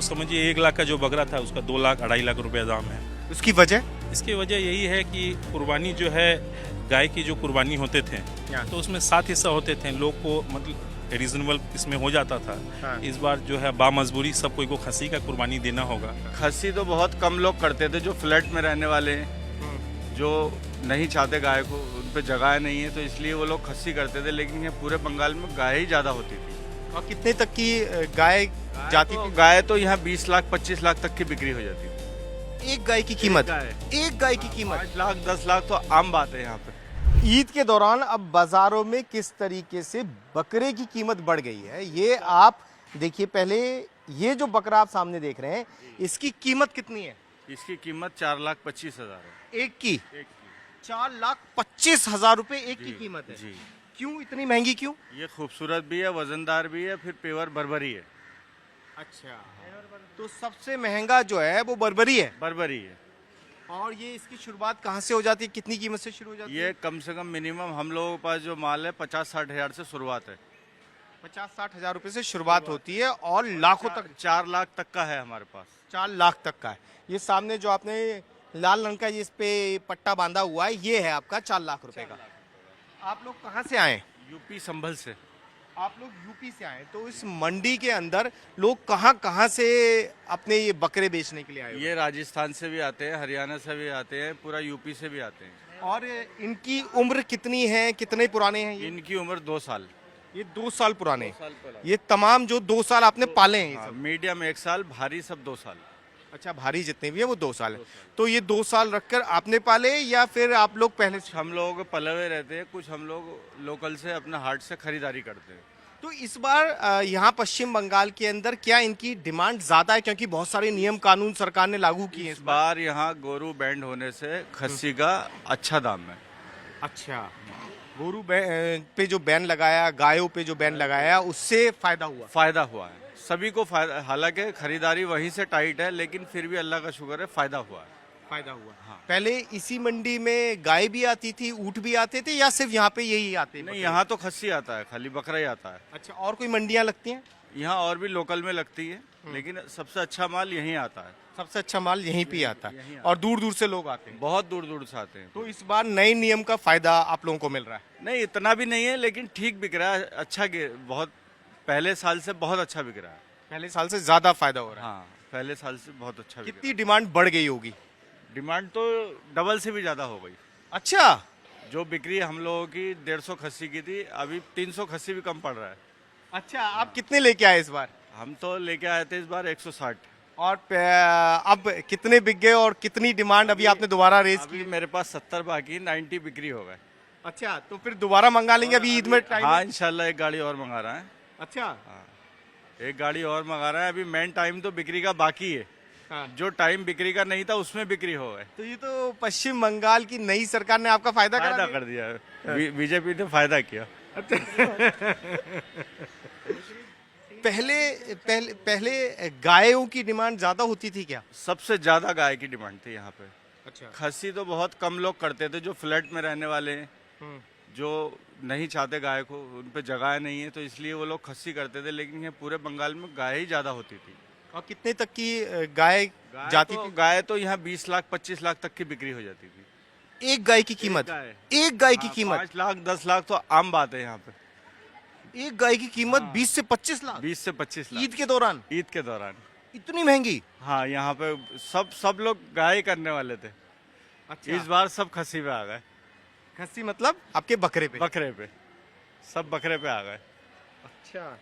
समझिए 1 लाख का जो बकरा था उसका 2 लाख 2.5 लाख रुपया दाम है। उसकी वजह? इसकी वजह यही है कि कुर्बानी जो है, गाय की जो कुर्बानी होते थे तो उसमें 7 हिस्सा होते थे, लोग को मतलब रीजनेबल इसमें हो जाता था। हाँ। इस बार जो है बामजबूरी सब कोई को खस्सी का कुर्बानी देना होगा। खस्सी तो बहुत कम लोग करते थे, जो फ्लैट में रहने वाले हैं, जो नहीं चाहते गाय को, उन पे जगह नहीं है तो इसलिए वो लोग खस्सी करते थे। लेकिन ये पूरे बंगाल में गाय ही ज़्यादा होती थी। और कितने तक की गाय जाती थी? गाय तो यहाँ 20 लाख 25 लाख तक की बिक्री हो जाती थी। एक गाय की कीमत? एक गाय की कीमत 5 लाख 10 लाख तो आम बात है यहाँ पे। ईद के दौरान अब बाजारों में किस तरीके से बकरे की कीमत बढ़ गई है ये आप देखिए। पहले ये जो बकरा आप सामने देख रहे हैं, इसकी कीमत कितनी है? इसकी कीमत 4,25,000 है। एक की एक की। 4,25,000 रुपए एक की जी, कीमत है। जी। क्यों इतनी महंगी क्यों? ये खूबसूरत भी है, वजनदार भी है, फिर पेवर बर्बरी है। अच्छा, तो सबसे महंगा जो है वो बर्बरी है। बर्बरी है। और ये इसकी शुरुआत कहाँ से हो जाती है, कितनी कीमत से शुरू हो जाती है? ये कम से कम मिनिमम हम लोगों के पास जो माल है 50-60 हज़ार से शुरुआत है। 50-60 हजार रुपए से शुरुआत होती है और लाखों तक, 4 लाख तक का है हमारे पास। 4 लाख तक का है। ये सामने जो आपने लाल रंग का इस पे पट्टा बांधा हुआ है, ये है आपका 4 लाख रुपए का। आप लोग कहाँ से आए? यूपी संभल से। आप लोग यूपी से आए, तो इस मंडी के अंदर लोग कहाँ कहाँ से अपने ये बकरे बेचने के लिए आए? ये राजस्थान से भी आते हैं, हरियाणा से भी आते हैं, पूरा यूपी से भी आते हैं। और इनकी उम्र कितनी है, कितने पुराने हैं ये? इनकी उम्र 2 साल। ये 2 साल पुराने। 2 साल पहले। ये तमाम जो 2 साल आपने पाले हैं ये हाँ, सब? मीडियम 1 साल, भारी सब 2 साल। अच्छा, भारी जितने भी है वो 2 साल है। तो ये 2 साल रखकर आपने पाले या फिर आप लोग पहले से? हम लोग पले हुए रहते हैं, कुछ हम लोग लोकल से अपना हाट से खरीदारी करते हैं। तो इस बार यहाँ पश्चिम बंगाल के अंदर क्या इनकी डिमांड ज्यादा है, क्योंकि बहुत सारे नियम कानून सरकार ने लागू किए हैं इस बार यहाँ गोरू बैंड होने से खस्सी का अच्छा दाम है। अच्छा, गोरू पे जो बैन लगाया, गायों पे जो बैन लगाया, उससे फायदा हुआ? फायदा हुआ है, सभी को फायदा। हालांकि खरीदारी वहीं से टाइट है, लेकिन फिर भी अल्लाह का शुक्र है, फायदा हुआ है। फायदा हुआ। हाँ। पहले इसी मंडी में गाय भी आती थी, ऊंट भी आते थे, या सिर्फ यहाँ पे यही आते? नहीं, यहाँ तो खस्सी आता है, खाली बकरा ही आता है। अच्छा, और कोई मंडियाँ लगती हैं? यहाँ और भी लोकल में लगती है, लेकिन सबसे अच्छा माल यहीं आता है। सबसे अच्छा माल यहीं पे आता यहीं है आता और दूर दूर से लोग आते हैं। बहुत दूर दूर से आते हैं। तो इस बार नए नियम का फायदा आप लोगों को मिल रहा है? नहीं, इतना भी नहीं है, लेकिन ठीक बिक रहा है। अच्छा बहुत पहले साल से बहुत अच्छा बिक रहा है। पहले साल से ज्यादा फायदा हो रहा है। हाँ, पहले साल से बहुत अच्छा बिक रहा कितनी डिमांड बढ़ गई होगी? है। डिमांड तो डबल से भी ज्यादा हो गई। अच्छा, जो बिक्री हम लोगों की 150 खस्सी की थी, अभी 300 खस्सी भी कम पड़ रहा है। अच्छा, आप कितने लेके आए इस बार? हम तो लेके आए थे इस बार 160। और अब कितने बिक गए और कितनी डिमांड अभी आपने दोबारा रेस अभी की? मेरे पास 70 बाकी, 90 बिक्री हो गए। अच्छा, तो फिर दोबारा मंगा लेंगे अभी ईद में टाइम? हाँ, इंशाल्लाह एक गाड़ी और मंगा रहा है। अच्छा, हाँ, एक गाड़ी और मंगा रहा है। अभी मेन टाइम तो बिक्री का बाकी है। हाँ। जो टाइम बिक्री का नहीं था उसमें बिक्री हो गए। तो ये तो पश्चिम बंगाल की नई सरकार ने आपका फायदा फायदा करा कर दिया है। बीजेपी ने फायदा किया। पहले पहले पहले गायों की डिमांड ज्यादा होती थी क्या? सबसे ज्यादा गाय की डिमांड थी यहाँ पे। अच्छा। खस्सी तो बहुत कम लोग करते थे, जो फ्लैट में रहने वाले हैं, जो नहीं चाहते गाय को, उन पे जगह नहीं है तो इसलिए वो लोग खस्सी करते थे। लेकिन ये पूरे बंगाल में गाय ही ज्यादा होती थी। और कितने तक की गाय जाती थी? गाय तो यहाँ 20 लाख 25 लाख तक की बिक्री हो जाती थी। एक गाय की कीमत? एक गाय की कीमत 5 लाख 10 लाख तो आम बात है यहाँ पे। एक गाय की कीमत 20 से 25 लाख 20 से 25 लाख ईद के दौरान? ईद के दौरान इतनी महंगी? हाँ, यहाँ पे सब लोग गाय करने वाले थे। अच्छा। इस बार सब खस्सी पे आ गए। खस्सी मतलब आपके बकरे पे? बकरे पे, सब बकरे पे आ गए। अच्छा,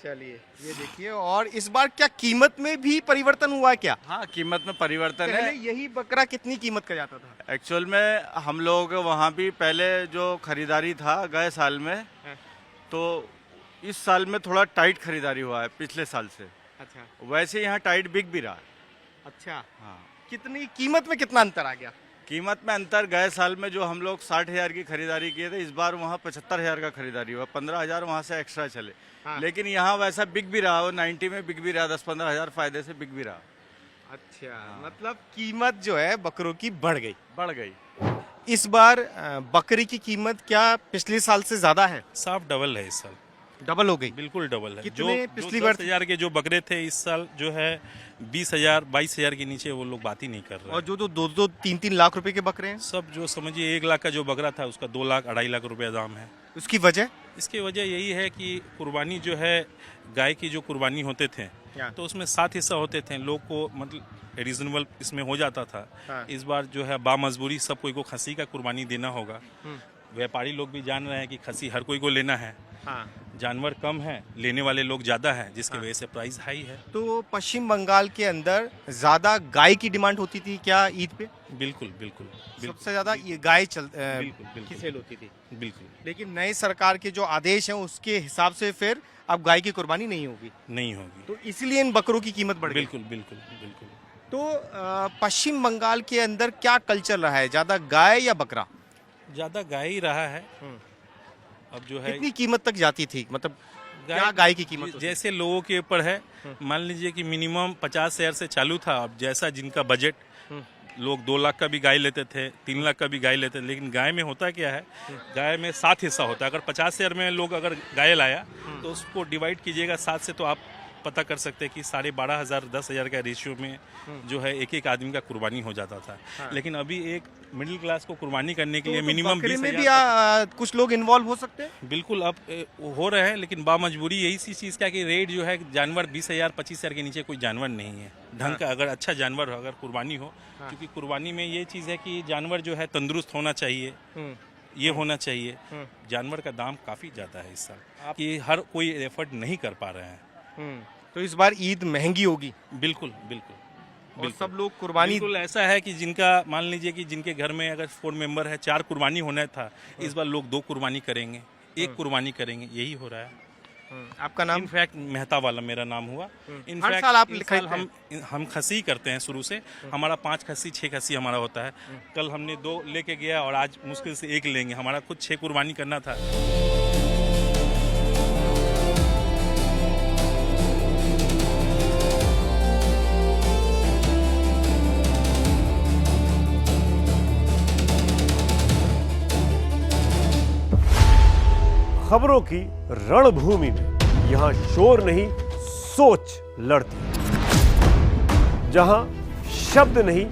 चलिए ये देखिए। और इस बार क्या कीमत में भी परिवर्तन हुआ है क्या? हाँ, कीमत में परिवर्तन पहले है। यही बकरा कितनी कीमत का जाता था? एक्चुअल में हम लोग वहाँ भी पहले जो खरीदारी था गए साल में, तो इस साल में थोड़ा टाइट खरीदारी हुआ है पिछले साल से। अच्छा। वैसे यहाँ टाइट बिक भी रहा है। अच्छा, हाँ, कितनी कीमत में कितना अंतर आ गया? कीमत में अंतर, गए साल में जो हम लोग 60,000 की खरीदारी किए थे, इस बार वहाँ 75,000 का खरीदारी हुआ। 15,000 वहाँ से एक्स्ट्रा चले। हाँ। लेकिन यहाँ वैसा बिक भी रहा, वो 90 में बिक भी रहा, 10-15 हजार फायदे से बिक भी रहा। अच्छा, मतलब कीमत जो है बकरों की बढ़ गई? बढ़ गई। इस बार बकरी की कीमत क्या पिछले साल से ज्यादा है? साफ डबल है इस साल। डबल हो गई। बिल्कुल डबल है। कितने जो पिछली जो बार 10,000 के जो बकरे थे इस साल जो है 20,000 22,000 के नीचे वो लोग बात ही नहीं कर रहे और हैं। जो 2-3 लाख रुपए के बकरे हैं, सब जो समझिए 1 लाख का जो बकरा था उसका 2 लाख 2.5 लाख रुपया दाम है। उसकी वजह इसकी वजह यही है कि कुर्बानी जो है गाय की जो कुर्बानी होते थे तो उसमें 7 हिस्सा होते थे, लोग को मतलब रीजनेबल इसमें हो जाता था। हाँ। इस बार जो है बामजबूरी सब कोई को खसी का कुर्बानी देना होगा। व्यापारी लोग भी जान रहे हैं कि खसी हर कोई को लेना है। हाँ। जानवर कम है, लेने वाले लोग ज़्यादा हैं, जिसकी वजह से प्राइस हाई है। तो पश्चिम बंगाल के अंदर ज्यादा गाय की डिमांड होती थी क्या ईद पे? बिल्कुल बिल्कुल सबसे ज्यादा ये गाय बिल्कुल की बिल्कुल सेल होती थी। बिल्कुल लेकिन नए सरकार के जो आदेश हैं उसके हिसाब से फिर अब गाय की कुर्बानी नहीं होगी, नहीं होगी। तो इसलिए इन बकरों की कीमत बढ़ गई। बिल्कुल बिल्कुल बिल्कुल। तो पश्चिम बंगाल के अंदर क्या कल्चर रहा है, ज्यादा गाय या बकरा? ज़्यादा गाय ही रहा है। अब जो है कितनी कीमत तक जाती थी, मतलब क्या गाय की कीमत होती थी? जैसे लोगों के ऊपर है। मान लीजिए कि मिनिमम 50,000 से चालू था। अब जैसा जिनका बजट, लोग 2 लाख का भी गाय लेते थे, 3 लाख का भी गाय लेते थे। लेकिन गाय में होता क्या है, गाय में 7 हिस्सा होता है। अगर 50,000 में लोग अगर गाय लाया तो उसको डिवाइड कीजिएगा 7 से, तो आप पता कर सकते हैं कि 12,500 10,000 का रेशियो में जो है एक एक आदमी का कुर्बानी हो जाता था। लेकिन अभी एक मिडिल क्लास को कुर्बानी करने के लिए मिनिमम बकरे में 20,000 भी कुछ लोग इन्वॉल्व हो सकते हैं। बिल्कुल अब हो रहे हैं, लेकिन बामजबूरी यही सी चीज़ का कि रेट जो है जानवर 20,000 25,000 के नीचे कोई जानवर नहीं है ढंग का। अगर अच्छा जानवर हो, अगर कुर्बानी हो, क्योंकि कुर्बानी में ये चीज़ है कि जानवर जो है तंदुरुस्त होना चाहिए, ये होना चाहिए। जानवर का दाम काफ़ी ज़्यादा है इस साल, कि हर कोई एफर्ट नहीं कर पा रहे हैं। तो इस बार ईद महंगी होगी बिल्कुल बिल्कुल और बिल्कुल। सब लोग कुर्बानी। बिल्कुल ऐसा है कि जिनका मान लीजिए कि जिनके घर में अगर 4 मेंबर है, 4 कुर्बानी होना था, इस बार लोग 2 कुर्बानी करेंगे, 1 कुर्बानी करेंगे, यही हो रहा है। आपका नाम? इनफैक्ट मेहता वाला मेरा नाम हुआ। हर साल आप इस खरीदते साल हम खसी करते हैं शुरू से। हमारा 5 खसी 6 खसी हमारा होता है। कल हमने 2 लेके गया और आज मुश्किल से 1 लेंगे। हमारा खुद 6 कुर्बानी करना था। खबरों की रणभूमि में यहां शोर नहीं, सोच लड़ती है। जहां शब्द नहीं,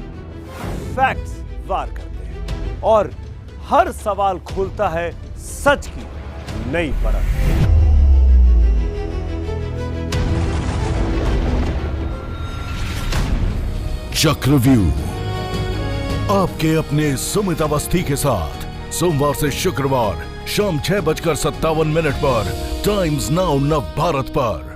फैक्ट्स वार करते हैं और हर सवाल खोलता है सच की नई परत। चक्रव्यूह आपके अपने सुमित अवस्थी के साथ सोमवार से शुक्रवार शाम 6:57 पर टाइम्स नाउ नव भारत पर।